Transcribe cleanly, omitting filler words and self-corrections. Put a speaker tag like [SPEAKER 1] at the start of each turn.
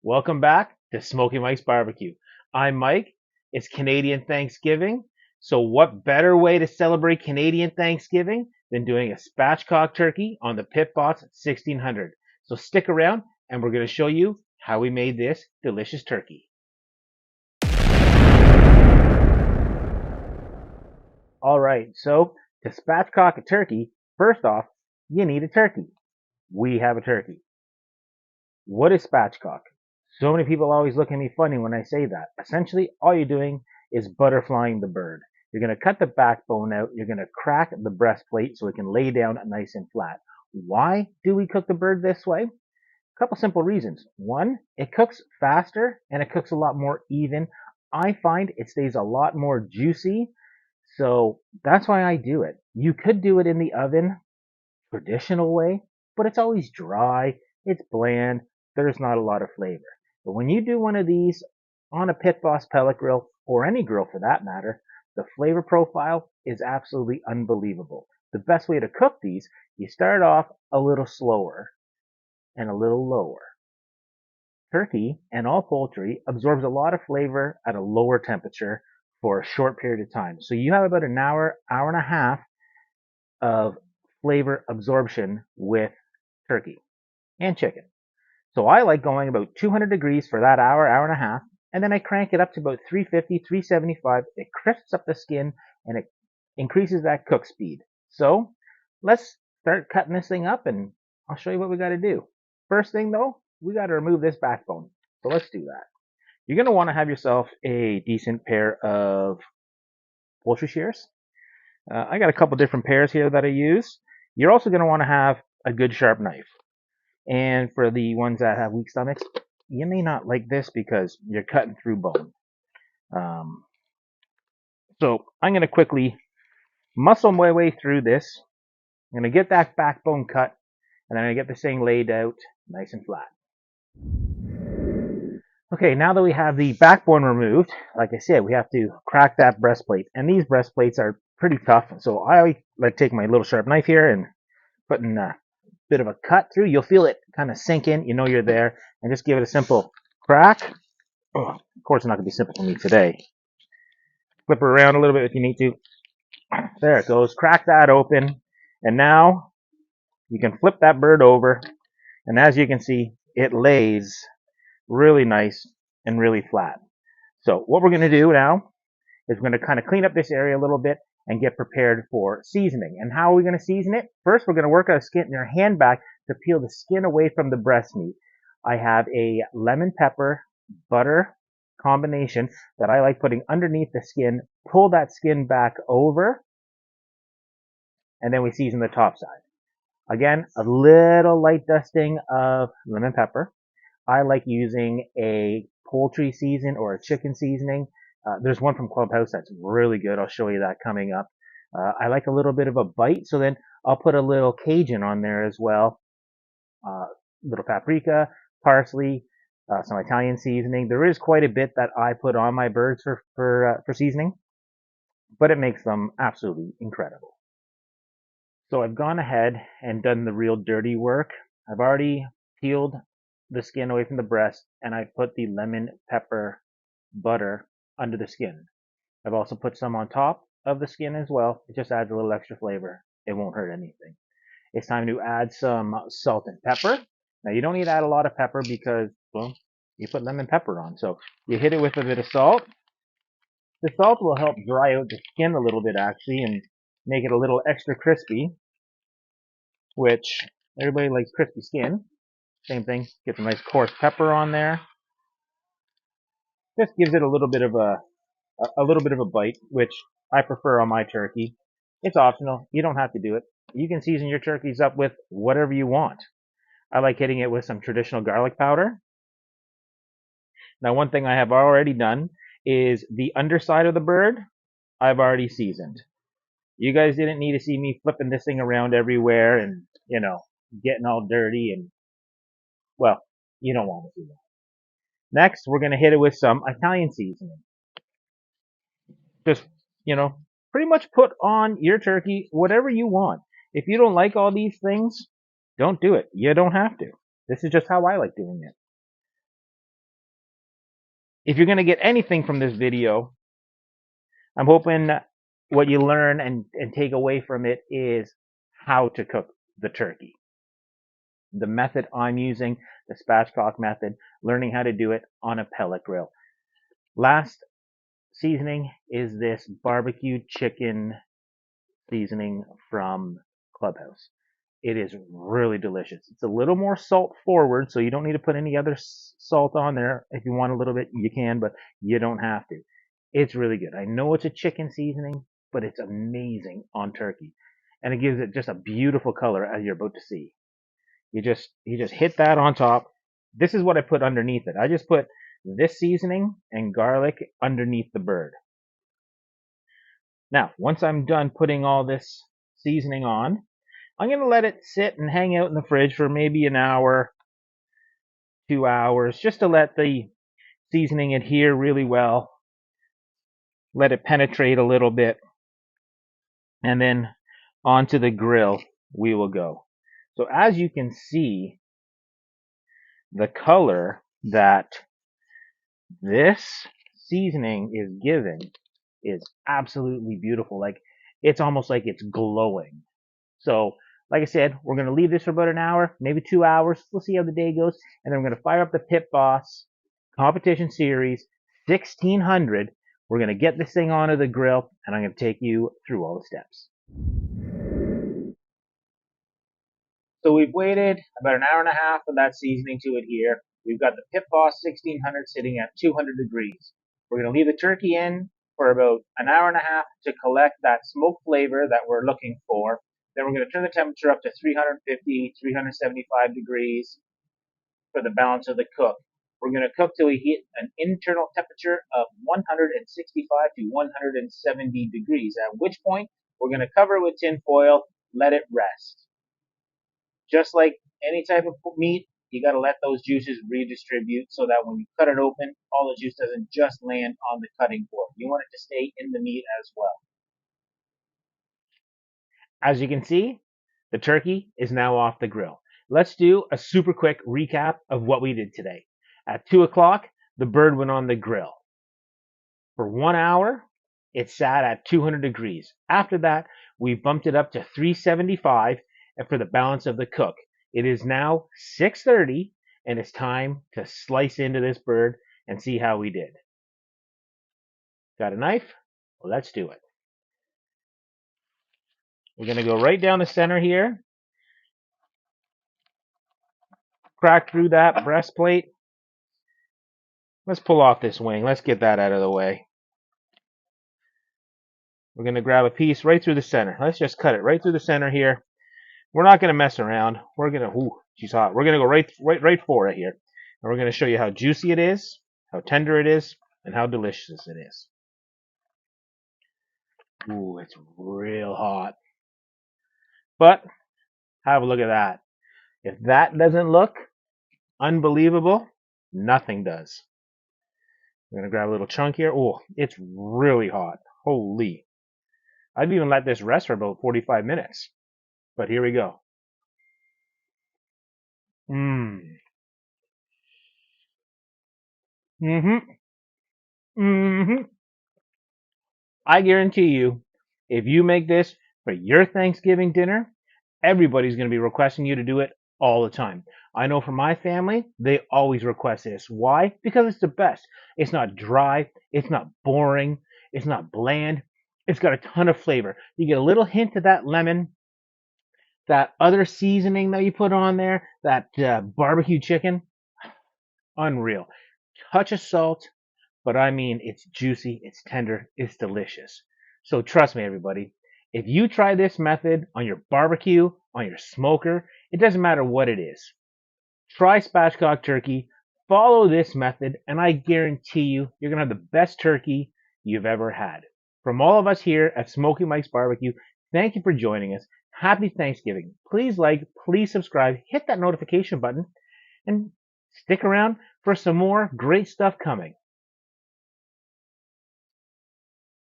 [SPEAKER 1] Welcome back to Smoky Mike's Barbecue. I'm Mike. It's Canadian Thanksgiving. So what better way to celebrate Canadian Thanksgiving than doing a spatchcock turkey on the Pit Boss 1600? So stick around and we're going to show you how we made this delicious turkey. All right, so to spatchcock a turkey, first off, you need a turkey. We have a turkey. What is spatchcock? So many people always look at me funny when I say that. Essentially, all you're doing is butterflying the bird. You're going to cut the backbone out. You're going to crack the breastplate so it can lay down nice and flat. Why do we cook the bird this way? A couple simple reasons. One, it cooks faster and it cooks a lot more even. I find it stays a lot more juicy. So that's why I do it. You could do it in the oven, traditional way, but it's always dry, it's bland, there's not a lot of flavor. But when you do one of these on a Pit Boss pellet grill, or any grill for that matter, the flavor profile is absolutely unbelievable. The best way to cook these, you start off a little slower and a little lower. Turkey and all poultry absorbs a lot of flavor at a lower temperature for a short period of time. So you have about an hour, hour and a half of flavor absorption with turkey and chicken. So I like going about 200 degrees for that hour, hour and a half, and then I crank it up to about 350, 375. It crisps up the skin and it increases that cook speed. So let's start cutting this thing up and I'll show you what we got to do. First thing though, we got to remove this backbone. So let's do that. You're going to want to have yourself a decent pair of poultry shears. I got a couple different pairs here that I use. You're also going to want to have a good sharp knife. And for the ones that have weak stomachs, you may not like this because you're cutting through bone. So I'm going to quickly muscle my way through this. I'm going to get that backbone cut, and then I'm going to get this thing laid out nice and flat. Okay, now that we have the backbone removed, like I said, we have to crack that breastplate. And these breastplates are pretty tough, so I like take my little sharp knife here and put in a bit of a cut through. You'll feel it kind of sink in. You know you're there. And just give it a simple crack. Oh, of course, it's not going to be simple for me today. Flip it around a little bit if you need to. There it goes. Crack that open. And now you can flip that bird over. And as you can see, it lays really nice and really flat. So what we're going to do now is we're going to kind of clean up this area a little bit and get prepared for seasoning. And how are we going to season it? First, we're going to work our skin in our hand back to peel the skin away from the breast meat. I have a lemon pepper butter combination that I like putting underneath the skin. Pull that skin back over, and then we season the top side. Again, a little light dusting of lemon pepper. I like using a poultry season or a chicken seasoning. There's one from Clubhouse that's really good. I'll show you that coming up. I like a little bit of a bite, so then I'll put a little Cajun on there as well. Little paprika, parsley, some Italian seasoning. There is quite a bit that I put on my birds for seasoning, but it makes them absolutely incredible. So I've gone ahead and done the real dirty work. I've already peeled the skin away from the breast, and I've put the lemon pepper butter under the skin. I've also put some on top of the skin as well. It just adds a little extra flavor. It won't hurt anything. It's time to add some salt and pepper. Now you don't need to add a lot of pepper because, well, you put lemon pepper on. So you hit it with a bit of salt. The salt will help dry out the skin a little bit actually and make it a little extra crispy, which everybody likes crispy skin. Same thing, get some nice coarse pepper on there. Just gives it a little bit of a bite, which I prefer on my turkey. It's optional. You don't have to do it. You can season your turkeys up with whatever you want. I like hitting it with some traditional garlic powder. Now, one thing I have already done is the underside of the bird, I've already seasoned. You guys didn't need to see me flipping this thing around everywhere and, getting all dirty and, well, you don't want to do that. Next, we're going to hit it with some Italian seasoning. Just, pretty much put on your turkey whatever you want. If you don't like all these things, don't do it. You don't have to. This is just how I like doing it. if you're going to get anything from this video, I'm hoping what you learn and take away from it is how to cook the turkey. The method I'm using, the spatchcock method, learning how to do it on a pellet grill. Last seasoning is this barbecue chicken seasoning from Clubhouse. It is really delicious. It's a little more salt forward, so you don't need to put any other salt on there. If you want a little bit, you can, but you don't have to. It's really good. I know it's a chicken seasoning, but it's amazing on turkey. And it gives it just a beautiful color, as you're about to see. You just hit that on top. This is what I put underneath it. I just put this seasoning and garlic underneath the bird. Now, once I'm done putting all this seasoning on, I'm going to let it sit and hang out in the fridge for maybe an hour, 2 hours, just to let the seasoning adhere really well. Let it penetrate a little bit. And then onto the grill we will go. So as you can see, the color that this seasoning is given is absolutely beautiful. Like, it's almost like it's glowing. So, like I said, we're going to leave this for about an hour, maybe 2 hours. We'll see how the day goes. And then we're going to fire up the Pit Boss Competition Series 1600. We're going to get this thing onto the grill, and I'm going to take you through all the steps. So we've waited about an hour and a half for that seasoning to adhere. We've got the Pit Boss 1600 sitting at 200 degrees. We're going to leave the turkey in for about an hour and a half to collect that smoke flavor that we're looking for. Then we're going to turn the temperature up to 350, 375 degrees for the balance of the cook. We're going to cook till we hit an internal temperature of 165 to 170 degrees, at which point we're going to cover it with tin foil, let it rest. Just like any type of meat, you got to let those juices redistribute so that when you cut it open, all the juice doesn't just land on the cutting board. You want it to stay in the meat as well. As you can see, the turkey is now off the grill. Let's do a super quick recap of what we did today. At 2 o'clock, the bird went on the grill. For 1 hour, it sat at 200 degrees. After that, we bumped it up to 375 and for the balance of the cook. It is now 6:30 and it's time to slice into this bird and see how we did. Got a knife? Well, let's do it. We're going to go right down the center here. Crack through that breastplate. Let's pull off this wing. Let's get that out of the way. We're going to grab a piece right through the center. Let's just cut it right through the center here. We're not going to mess around. We're going to, she's hot. We're going to go right for it here. And we're going to show you how juicy it is, how tender it is, and how delicious it is. Ooh, it's real hot. But have a look at that. If that doesn't look unbelievable, nothing does. I'm going to grab a little chunk here. Oh, it's really hot. Holy. I've even let this rest for about 45 minutes. But here we go. Mmm. Mm-hmm. Mm-hmm. I guarantee you, if you make this for your Thanksgiving dinner, everybody's going to be requesting you to do it all the time. I know for my family, they always request this. Why? Because it's the best. It's not dry. It's not boring. It's not bland. It's got a ton of flavor. You get a little hint of that lemon, that other seasoning that you put on there, that barbecue chicken. Unreal. Touch of salt, but I mean, it's juicy, it's tender, it's delicious. So trust me, everybody, if you try this method on your barbecue, on your smoker, it doesn't matter what it is. Try spatchcock turkey, follow this method, and I guarantee you're going to have the best turkey you've ever had. From all of us here at Smoky Mike's Barbecue, thank you for joining us. Happy Thanksgiving. Please like, please subscribe, hit that notification button, and stick around for some more great stuff coming.